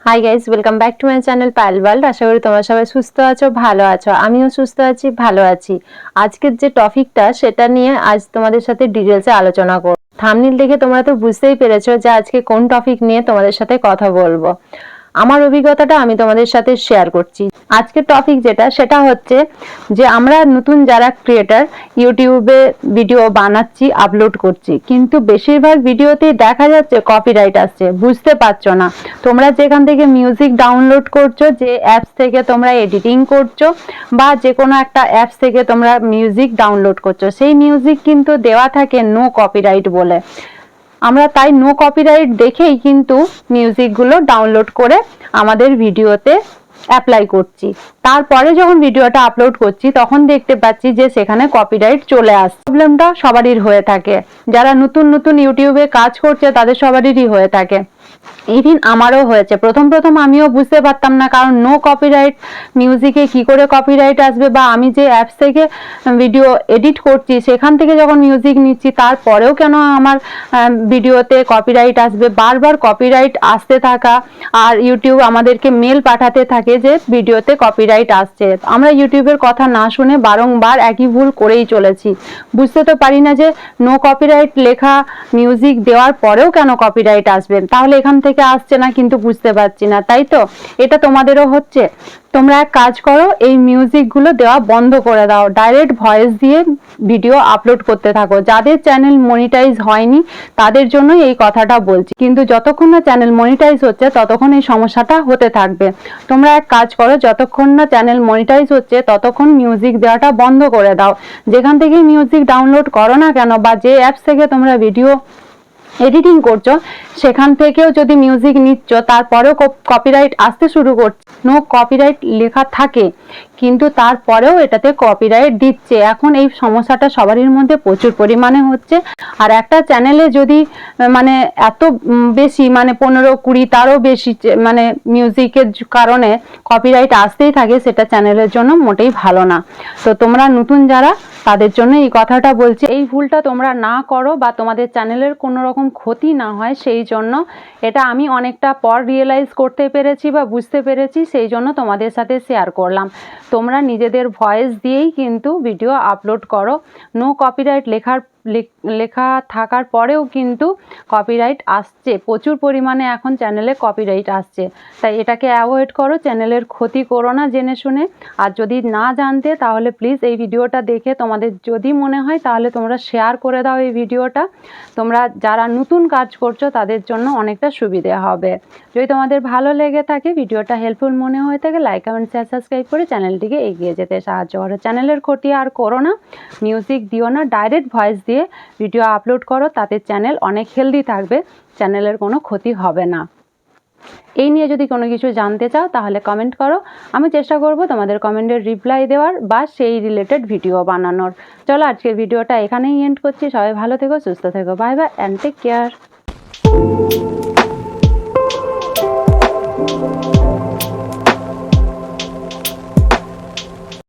High guys, welcome back to my channel Payel world. আশা করি তোমরা সবাই সুস্থ আছো, ভালো আছো। আমিও সুস্থ আছি, ভালো আছি। আজকের যে টপিকটা সেটা নিয়ে আজ তোমাদের সাথে ডিটেলসে আলোচনা করব। থাম্বনেল দেখে তোমরা তো বুঝতেই পেরেছো যে আজকে কোন টপিক নিয়ে তোমাদের সাথে কথা বলবো। আমার অভিজ্ঞতাটা আমি তোমাদের সাথে শেয়ার করছি। আজকের টপিক যেটা সেটা হচ্ছে যে আমরা নতুন যারা ক্রিয়েটার ইউটিউবে ভিডিও বানাচ্ছি, আপলোড করছি, কিন্তু বেশিরভাগ ভিডিওতেই দেখা যাচ্ছে কপিরাইট আসছে, বুঝতে পারছো না। তোমরা যেখান থেকে মিউজিক ডাউনলোড করছো, যে অ্যাপস থেকে তোমরা এডিটিং করছো বা যে কোনো একটা অ্যাপস থেকে তোমরা মিউজিক ডাউনলোড করছো, সেই মিউজিক কিন্তু দেওয়া থাকে নো কপিরাইট বলে। আমরা তাই নো কপিরাইট দেখেই কিন্তু মিউজিকগুলো ডাউনলোড করে আমাদের ভিডিওতে অ্যাপ্লাই করছি। তারপরে যখন ভিডিওটা আপলোড করছি তখন দেখতে পাচ্ছি যে সেখানে কপিরাইট চলে আসছে। প্রবলেমটা সবারই হয়ে থাকে, যারা নতুন নতুন ইউটিউবে কাজ করছে তাদের সবারই হয়ে থাকে। ইভিন আমারও হয়েছে। প্রথম আমিও বুঝতে পারতাম না, কারণ নো কপিরাইট মিউজিকে কি করে কপিরাইট আসবে, বা আমি যে অ্যাপস থেকে ভিডিও এডিট করছি সেখান থেকে যখন মিউজিক নিচ্ছি তারপরেও কেন আমার ভিডিওতে কপিরাইট আসবে। বারবার কপিরাইট আসতে থাকা, আর ইউটিউব আমাদেরকে মেল পাঠাতে থাকে যে ভিডিওতে কপিরাইট আসছে। আমরা ইউটিউবের কথা না শুনে বারংবার একই ভুল করেই চলেছি। বুঝতে তো পারি না যে নো কপিরাইট লেখা মিউজিক দেওয়ার পরেও কেন কপিরাইট আসবে, তাহলে এখান থেকে আসছে না কিন্তু বুঝতে পারছি না, তাই তো? এটা তোমাদেরও হচ্ছে। তোমরা এক কাজ করো, এই মিউজিকগুলো দেওয়া বন্ধ করে দাও, ডাইরেক্ট ভয়েস দিয়ে ভিডিও আপলোড করতে থাকো। যাদের চ্যানেল মনিটাইজ হয়নি তাদের জন্য এই কথাটা বলছি, কিন্তু যতক্ষণ না চ্যানেল মনিটাইজ হচ্ছে ততক্ষণ এই সমস্যাটা হতে থাকবে। তোমরা এক কাজ করো, যতক্ষণ না চ্যানেল মনিটাইজ হচ্ছে ততক্ষণ মিউজিক দেওয়াটা বন্ধ করে দাও। যেখান থেকে মিউজিক ডাউনলোড করো না কেন, বা যে অ্যাপস থেকে তোমরা ভিডিও এডিটিং করছো সেখান থেকেও যদি মিউজিক নিচ্ছ তারপরেও কপিরাইট আসতে শুরু করছে, নো কপিরাইট লেখা থাকে কিন্তু তারপরেও এটাতে কপিরাইট দিচ্ছে। এখন এই সমস্যাটা সবারই মধ্যে প্রচুর পরিমাণে হচ্ছে। আর একটা চ্যানেলে যদি মানে এত বেশি, মানে 15-20 তারও বেশি মানে মিউজিকের কারণে কপিরাইট আসতেই থাকে, সেটা চ্যানেলের জন্য মোটেই ভালো না। তো তোমরা নতুন যারা, তাদের জন্য এই কথাটা বলছি, এই ভুলটা তোমরা না করো বা তোমাদের চ্যানেলের কোনো রকম ক্ষতি না হয়, সেই জন্য এটা আমি অনেকটা পর রিয়েলাইজ করতে পেরেছি বা বুঝতে পেরেছি, সেই জন্য তোমাদের সাথে শেয়ার করলাম। তোমরা নিজেদের ভয়েস দিয়েই কিন্তু ভিডিও আপলোড করো। নো কপিরাইট লেখা থাকার পরেও কিন্তু কপিরাইট আসছে প্রচুর পরিমাণে, এখন চ্যানেলে কপিরাইট আসছে। তাই এটাকে অ্যাভয়েড করো, চ্যানেলের ক্ষতি করো না জেনে শুনে। আর যদি না জানতে তাহলে প্লিজ এই ভিডিওটা দেখে তোমাদের যদি মনে হয় তাহলে তোমরা শেয়ার করে দাও এই ভিডিওটা। তোমরা যারা নতুন কাজ করছো তাদের জন্য অনেকটা সুবিধে হবে। যদি তোমাদের ভালো লেগে থাকে, ভিডিওটা হেল্পফুল মনে হয়ে থাকে, লাইক কমেন্ট শেয়ার সাবস্ক্রাইব করে চ্যানেলটিকে এগিয়ে যেতে সাহায্য করো। চ্যানেলের ক্ষতি আর করো না, মিউজিক দিও না, ডাইরেক্ট ভয়েস দিয়ে ভিডিও আপলোড করো, তাতে চ্যানেল অনেক হেলদি থাকবে, চ্যানেলের কোনো ক্ষতি হবে না। এই নিয়ে যদি কোনো কিছু জানতে চাও তাহলে কমেন্ট করো, আমি চেষ্টা করব তোমাদের কমেন্টের রিপ্লাই দেওয়ার বা সেই রিলেটেড ভিডিও বানানোর। চলো আজকের ভিডিওটা এখানেই এন্ড করছি। সবাই ভালো থেকো, সুস্থ থেকো, bye bye and take care.